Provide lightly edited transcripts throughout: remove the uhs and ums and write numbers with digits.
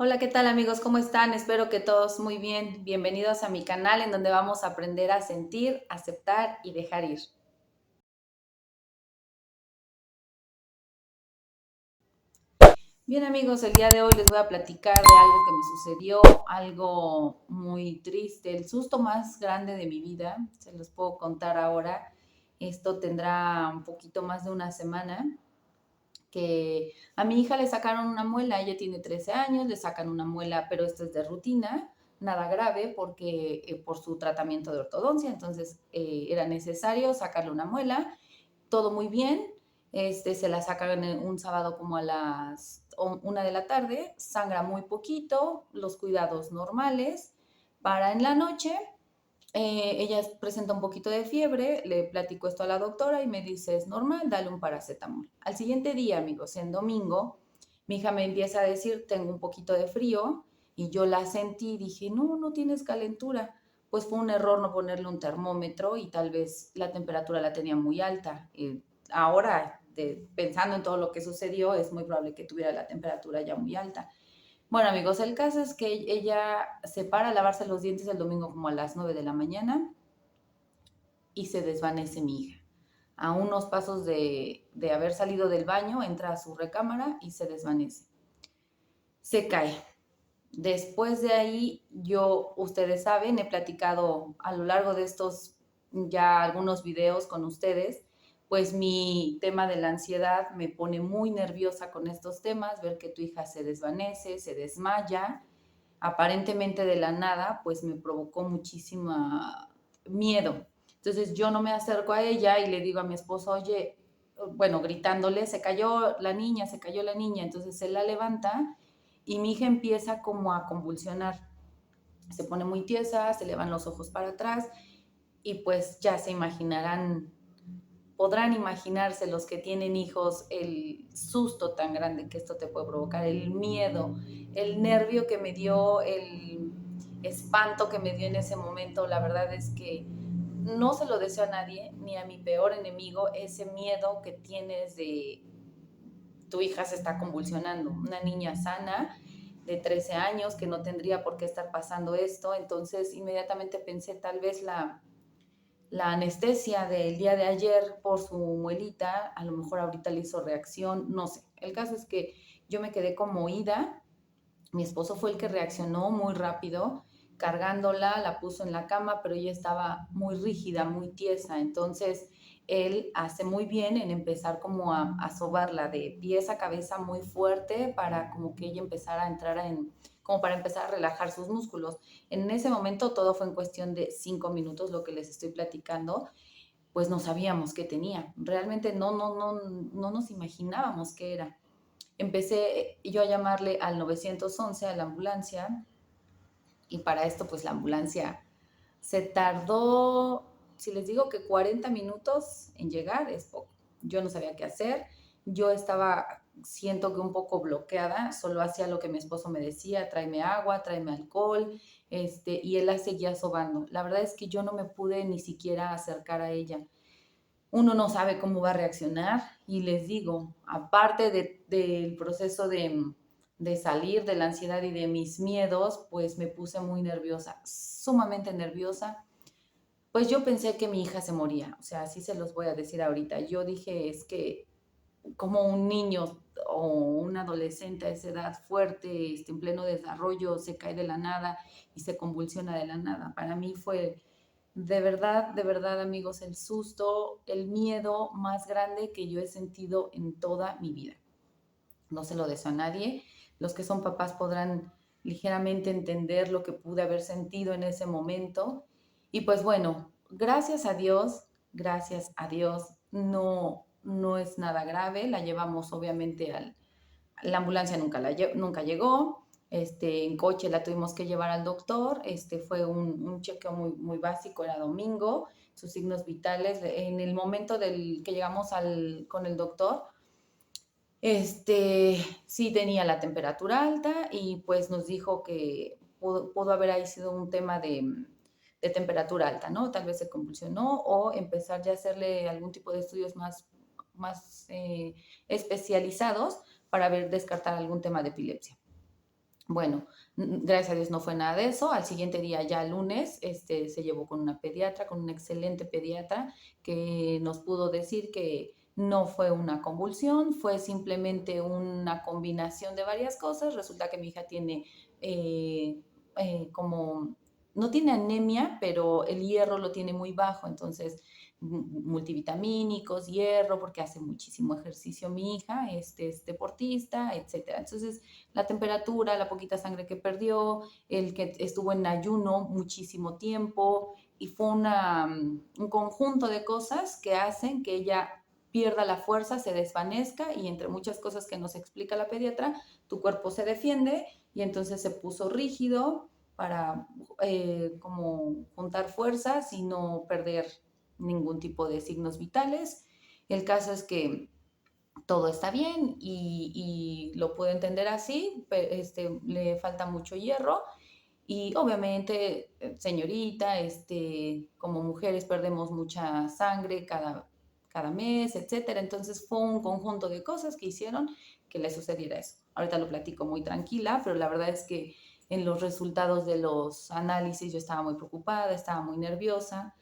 Hola, ¿qué tal amigos? ¿Cómo están? Espero que todos muy bien. Bienvenidos a mi canal en donde vamos a aprender a sentir, aceptar y dejar ir. Bien amigos, el día de hoy les voy a platicar de algo que me sucedió, algo muy triste, el susto más grande de mi vida. Se los puedo contar ahora. Esto tendrá un poquito más de una semana. Que a mi hija le sacaron una muela, ella tiene 13 años, le sacan una muela, pero esto es de rutina, nada grave porque por su tratamiento de ortodoncia, entonces era necesario sacarle una muela, todo muy bien, se la sacan un sábado como a las 1 de la tarde, sangra muy poquito, los cuidados normales, para en la noche ella presenta un poquito de fiebre, le platico esto a la doctora y me dice, es normal, dale un paracetamol. Al siguiente día, amigos, en domingo, mi hija me empieza a decir, tengo un poquito de frío y yo la sentí y dije, no, no tienes calentura. Pues fue un error no ponerle un termómetro y tal vez la temperatura la tenía muy alta. Ahora, pensando en todo lo que sucedió, es muy probable que tuviera la temperatura ya muy alta. Bueno, amigos, el caso es que ella se para a lavarse los dientes el domingo como a las 9 de la mañana y se desvanece mi hija. A unos pasos de haber salido del baño, entra a su recámara y se desvanece. Se cae. Después de ahí, ustedes saben, he platicado a lo largo de estos ya algunos videos con ustedes, pues mi tema de la ansiedad me pone muy nerviosa con estos temas, ver que tu hija se desvanece, se desmaya, aparentemente de la nada, pues me provocó muchísima miedo. Entonces yo no me acerco a ella y le digo a mi esposo, oye, bueno, gritándole, se cayó la niña, se cayó la niña. Entonces él la levanta y mi hija empieza como a convulsionar. Se pone muy tiesa, se le van los ojos para atrás y pues ya se imaginarán, podrán imaginarse los que tienen hijos el susto tan grande que esto te puede provocar, el miedo, el nervio que me dio, el espanto que me dio en ese momento. La verdad es que no se lo deseo a nadie, ni a mi peor enemigo, ese miedo que tienes de tu hija se está convulsionando, una niña sana de 13 años que no tendría por qué estar pasando esto. Entonces inmediatamente pensé tal vez la anestesia del día de ayer por su muelita, a lo mejor ahorita le hizo reacción, no sé. El caso es que yo me quedé como oída, mi esposo fue el que reaccionó muy rápido, cargándola, la puso en la cama, pero ella estaba muy rígida, muy tiesa, entonces él hace muy bien en empezar como a sobarla de pies a cabeza muy fuerte para como que ella empezara a entrar como para empezar a relajar sus músculos. En ese momento todo fue en cuestión de 5 minutos, lo que les estoy platicando, pues no sabíamos qué tenía. Realmente no nos imaginábamos qué era. Empecé yo a llamarle al 911, a la ambulancia, y para esto pues la ambulancia se tardó, si les digo que 40 minutos en llegar, es poco. Yo no sabía qué hacer, yo estaba, siento que un poco bloqueada, solo hacía lo que mi esposo me decía, tráeme agua, tráeme alcohol, y él la seguía sobando. La verdad es que yo no me pude ni siquiera acercar a ella. Uno no sabe cómo va a reaccionar y les digo, aparte del proceso de salir de la ansiedad y de mis miedos, pues me puse muy nerviosa, sumamente nerviosa. Pues yo pensé que mi hija se moría, o sea, así se los voy a decir ahorita. Yo dije, es que como un niño o un adolescente a esa edad fuerte, en pleno desarrollo, se cae de la nada y se convulsiona de la nada. Para mí fue de verdad, amigos, el susto, el miedo más grande que yo he sentido en toda mi vida. No se lo deseo a nadie. Los que son papás podrán ligeramente entender lo que pude haber sentido en ese momento. Y pues bueno, gracias a Dios, no es nada grave. La llevamos obviamente la ambulancia nunca llegó. En coche la tuvimos que llevar al doctor. Fue un chequeo muy básico, era domingo, sus signos vitales. En el momento que llegamos con el doctor, sí tenía la temperatura alta y pues nos dijo que pudo haber ahí sido un tema de temperatura alta, ¿no? Tal vez se convulsionó o empezar ya a hacerle algún tipo de estudios más especializados para ver, descartar algún tema de epilepsia. Bueno, gracias a Dios no fue nada de eso. Al siguiente día, ya lunes, se llevó con una pediatra, con una excelente pediatra, que nos pudo decir que no fue una convulsión, fue simplemente una combinación de varias cosas. Resulta que mi hija tiene eh, como, no tiene anemia, pero el hierro lo tiene muy bajo, entonces multivitamínicos, hierro, porque hace muchísimo ejercicio mi hija, es deportista, etcétera. Entonces, la temperatura, la poquita sangre que perdió, el que estuvo en ayuno muchísimo tiempo y fue un conjunto de cosas que hacen que ella pierda la fuerza, se desvanezca y entre muchas cosas que nos explica la pediatra, tu cuerpo se defiende y entonces se puso rígido para como juntar fuerzas y no perder ningún tipo de signos vitales. El caso es que todo está bien y lo puedo entender así, le falta mucho hierro y obviamente, señorita, como mujeres perdemos mucha sangre cada mes, etcétera. Entonces fue un conjunto de cosas que hicieron que le sucediera eso. Ahorita lo platico muy tranquila, pero la verdad es que en los resultados de los análisis yo estaba muy preocupada, estaba muy nerviosa.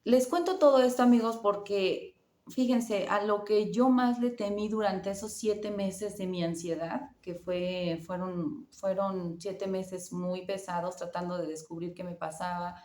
Les cuento todo esto, amigos, porque fíjense, a lo que yo más le temí durante esos 7 meses de mi ansiedad, que fueron 7 meses muy pesados tratando de descubrir qué me pasaba.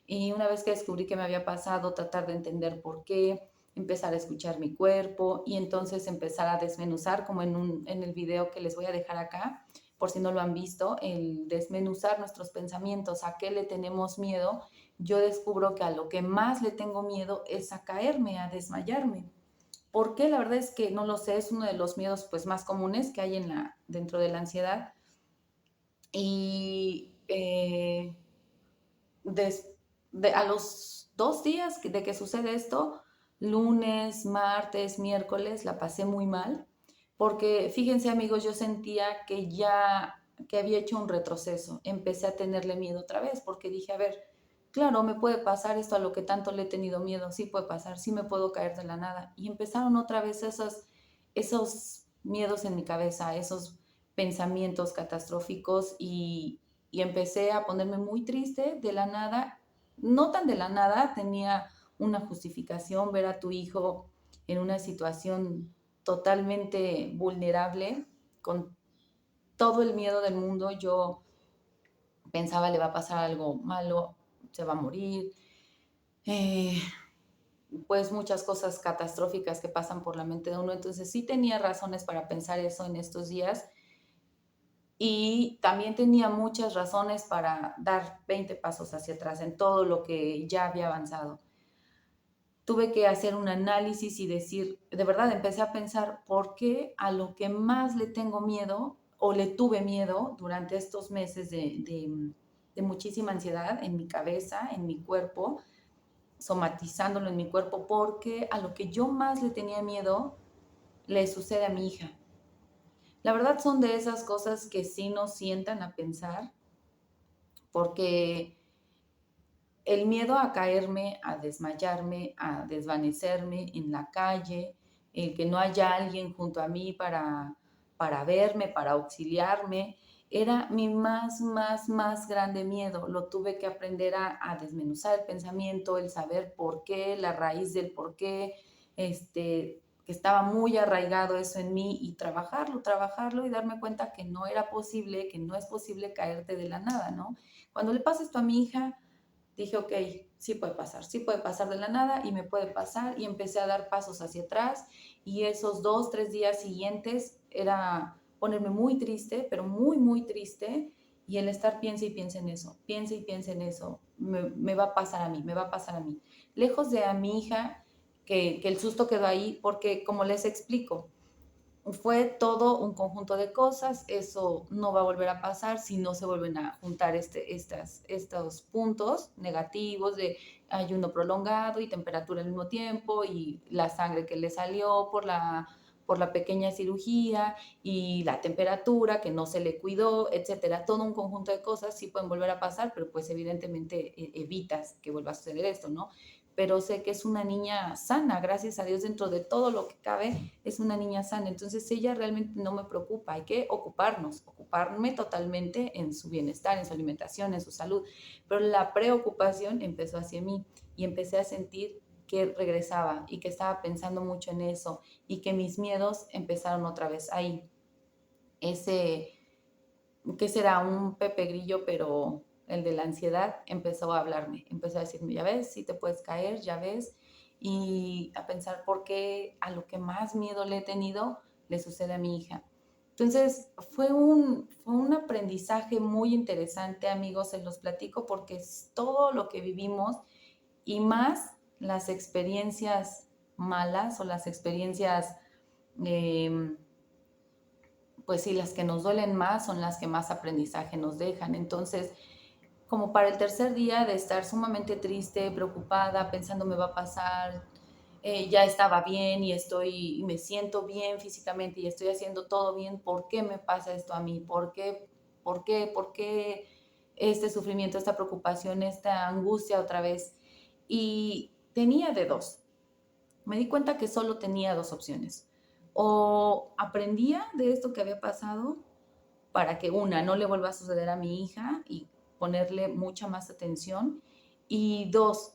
Y una vez que descubrí qué me había pasado, tratar de entender por qué, empezar a escuchar mi cuerpo y entonces empezar a desmenuzar, como en el video que les voy a dejar acá, por si no lo han visto, el desmenuzar nuestros pensamientos, a qué le tenemos miedo. Yo descubro que a lo que más le tengo miedo es a caerme, a desmayarme. ¿Por qué? La verdad es que no lo sé, es uno de los miedos pues más comunes que hay dentro de la ansiedad. Y des, a los 2 días de que sucede esto, lunes, martes, miércoles, la pasé muy mal, porque fíjense amigos, yo sentía que había hecho un retroceso, empecé a tenerle miedo otra vez, porque dije, a ver, claro, me puede pasar esto a lo que tanto le he tenido miedo, sí puede pasar, sí me puedo caer de la nada, y empezaron otra vez esos miedos en mi cabeza, esos pensamientos catastróficos y empecé a ponerme muy triste de la nada, no tan de la nada, tenía una justificación ver a tu hijo en una situación totalmente vulnerable, con todo el miedo del mundo. Yo pensaba le va a pasar algo malo, se va a morir, eh, pues muchas cosas catastróficas que pasan por la mente de uno. Entonces sí tenía razones para pensar eso en estos días y también tenía muchas razones para dar 20 pasos hacia atrás en todo lo que ya había avanzado. Tuve que hacer un análisis y decir, de verdad, empecé a pensar por qué a lo que más le tengo miedo o le tuve miedo durante estos meses de muchísima ansiedad en mi cabeza, en mi cuerpo, somatizándolo en mi cuerpo, porque a lo que yo más le tenía miedo le sucede a mi hija. La verdad son de esas cosas que sí nos sientan a pensar, porque el miedo a caerme, a desmayarme, a desvanecerme en la calle, el que no haya alguien junto a mí para verme, para auxiliarme, era mi más grande miedo. Lo tuve que aprender a desmenuzar el pensamiento, el saber por qué, la raíz del por qué, que estaba muy arraigado eso en mí y trabajarlo y darme cuenta que no era posible, que no es posible caerte de la nada, ¿no? Cuando le pasa esto a mi hija, dije, ok, sí puede pasar de la nada y me puede pasar y empecé a dar pasos hacia atrás y esos 2, 3 días siguientes era ponerme muy triste, pero muy triste y el estar piense y piense en eso, piense y piense en eso, me va a pasar a mí, me va a pasar a mí. Lejos de a mi hija, que el susto quedó ahí porque como les explico, fue todo un conjunto de cosas, eso no va a volver a pasar si no se vuelven a juntar estos puntos negativos de ayuno prolongado y temperatura al mismo tiempo y la sangre que le salió por la pequeña cirugía y la temperatura que no se le cuidó, etcétera. Todo un conjunto de cosas sí pueden volver a pasar, pero pues evidentemente evitas que vuelva a suceder esto, ¿no? pero sé que es una niña sana, gracias a Dios, dentro de todo lo que cabe, es una niña sana. Entonces ella realmente no me preocupa, hay que ocuparme totalmente en su bienestar, en su alimentación, en su salud, pero la preocupación empezó hacia mí y empecé a sentir que regresaba y que estaba pensando mucho en eso y que mis miedos empezaron otra vez ahí. Ese, ¿qué será? Un Pepe Grillo, pero el de la ansiedad empezó a hablarme, empezó a decirme, ya ves, si te puedes caer, ya ves, y a pensar por qué a lo que más miedo le he tenido le sucede a mi hija. Entonces, fue un aprendizaje muy interesante, amigos, se los platico porque es todo lo que vivimos y más las experiencias malas o las experiencias eh, pues sí, las que nos duelen más son las que más aprendizaje nos dejan. Entonces, como para el tercer día de estar sumamente triste, preocupada, pensando me va a pasar, ya estaba bien y me siento bien físicamente y estoy haciendo todo bien, ¿por qué me pasa esto a mí? ¿Por qué este sufrimiento, esta preocupación, esta angustia otra vez? Y tenía de dos. Me di cuenta que solo tenía dos opciones. O aprendía de esto que había pasado para que una, no le vuelva a suceder a mi hija y ponerle mucha más atención. Y dos,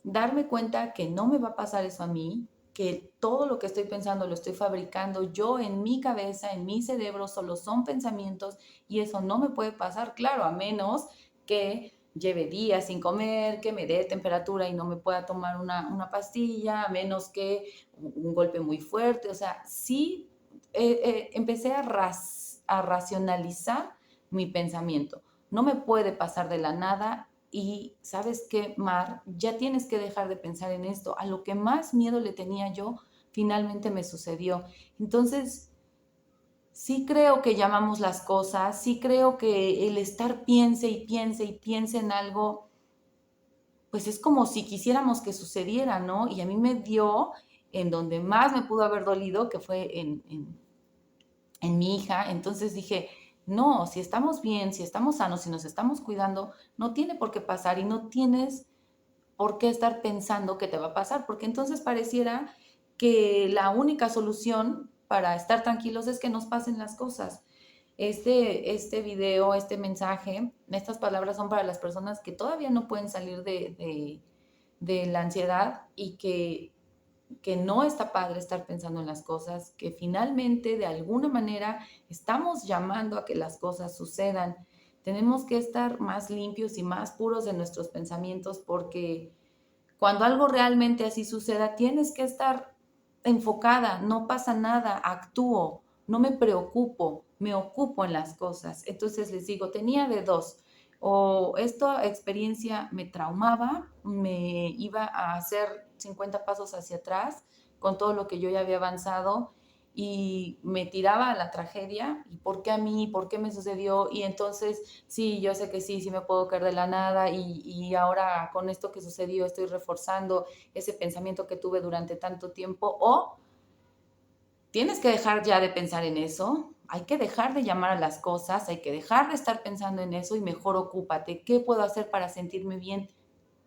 darme cuenta que no me va a pasar eso a mí, que todo lo que estoy pensando lo estoy fabricando yo en mi cabeza, en mi cerebro, solo son pensamientos y eso no me puede pasar, claro, a menos que lleve días sin comer, que me dé temperatura y no me pueda tomar una pastilla, a menos que un golpe muy fuerte, o sea, sí empecé a racionalizar mi pensamiento. No me puede pasar de la nada y sabes qué, Mar, ya tienes que dejar de pensar en esto. A lo que más miedo le tenía yo, finalmente me sucedió. Entonces, sí creo que llamamos las cosas, sí creo que el estar piense y piense y piense en algo, pues es como si quisiéramos que sucediera, ¿no? Y a mí me dio en donde más me pudo haber dolido, que fue en mi hija. Entonces dije, no, si estamos bien, si estamos sanos, si nos estamos cuidando, no tiene por qué pasar y no tienes por qué estar pensando que te va a pasar, porque entonces pareciera que la única solución para estar tranquilos es que nos pasen las cosas. Este video, este mensaje, estas palabras son para las personas que todavía no pueden salir de la ansiedad y que no está padre estar pensando en las cosas, que finalmente de alguna manera estamos llamando a que las cosas sucedan. Tenemos que estar más limpios y más puros de nuestros pensamientos porque cuando algo realmente así suceda, tienes que estar enfocada, no pasa nada, actúo, no me preocupo, me ocupo en las cosas. Entonces les digo, tenía de dos, o esta experiencia me traumaba, me iba a hacer 50 pasos hacia atrás con todo lo que yo ya había avanzado y me tiraba a la tragedia y por qué a mí, por qué me sucedió y entonces sí, yo sé que sí, sí me puedo caer de la nada y ahora con esto que sucedió estoy reforzando ese pensamiento que tuve durante tanto tiempo o tienes que dejar ya de pensar en eso, hay que dejar de llamar a las cosas, hay que dejar de estar pensando en eso y mejor ocúpate, ¿qué puedo hacer para sentirme bien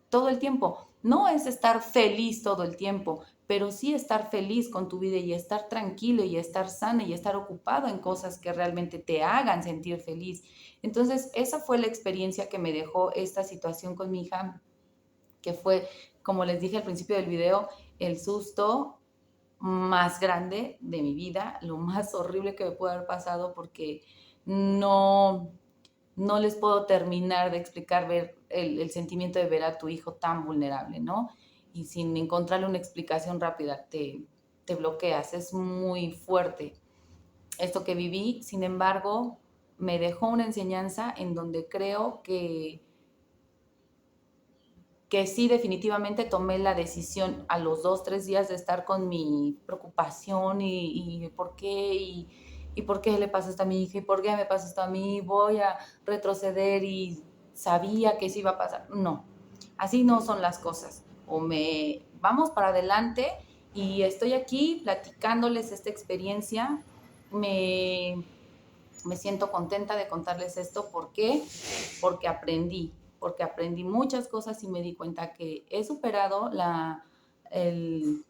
todo el tiempo? No es estar feliz todo el tiempo, pero sí estar feliz con tu vida y estar tranquilo y estar sano y estar ocupado en cosas que realmente te hagan sentir feliz. Entonces, esa fue la experiencia que me dejó esta situación con mi hija, que fue, como les dije al principio del video, el susto más grande de mi vida, lo más horrible que me puede haber pasado porque no, no les puedo terminar de explicar ver el sentimiento de ver a tu hijo tan vulnerable, ¿no? Y sin encontrarle una explicación rápida, te bloqueas, es muy fuerte esto que viví. Sin embargo, me dejó una enseñanza en donde creo que sí, definitivamente tomé la decisión a los 2, 3 días de estar con mi preocupación y por qué, y por qué le pasa esto a mi hija, y por qué me pasa esto a mí, voy a retroceder y sabía que eso iba a pasar. No, así no son las cosas. O me vamos para adelante y estoy aquí platicándoles esta experiencia. Me, me siento contenta de contarles esto. ¿Por qué? Porque aprendí, porque aprendí muchas cosas y me di cuenta que he superado el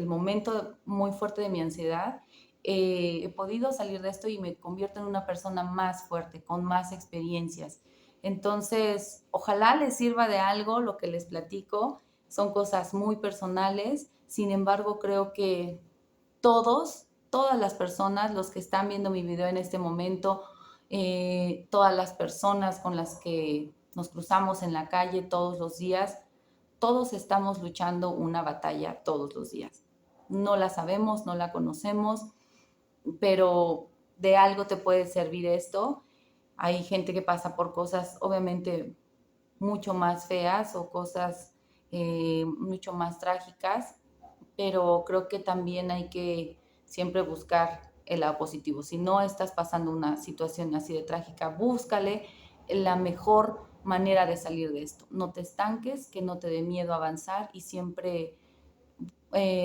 momento muy fuerte de mi ansiedad. He podido salir de esto y me convierto en una persona más fuerte, con más experiencias. Entonces, ojalá les sirva de algo lo que les platico. Son cosas muy personales, sin embargo, creo que todas las personas, los que están viendo mi video en este momento, todas las personas con las que nos cruzamos en la calle todos los días, todos estamos luchando una batalla todos los días. No la sabemos, no la conocemos, pero de algo te puede servir esto. Hay gente que pasa por cosas obviamente mucho más feas o cosas mucho más trágicas, pero creo que también hay que siempre buscar el lado positivo. Si no estás pasando una situación así de trágica, búscale la mejor manera de salir de esto. No te estanques, que no te dé miedo avanzar y siempre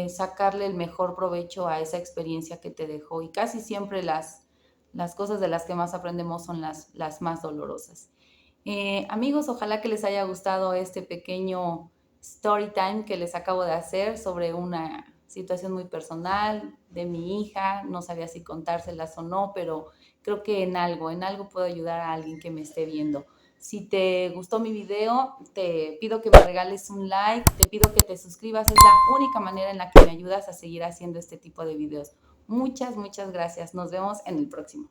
sacarle el mejor provecho a esa experiencia que te dejó. Y casi siempre las cosas de las que más aprendemos son las más dolorosas. Amigos, ojalá que les haya gustado este pequeño story time que les acabo de hacer sobre una situación muy personal de mi hija. No sabía si contárselas o no, pero creo que en algo puedo ayudar a alguien que me esté viendo. Si te gustó mi video, te pido que me regales un like, te pido que te suscribas. Es la única manera en la que me ayudas a seguir haciendo este tipo de videos. Muchas, muchas gracias. Nos vemos en el próximo.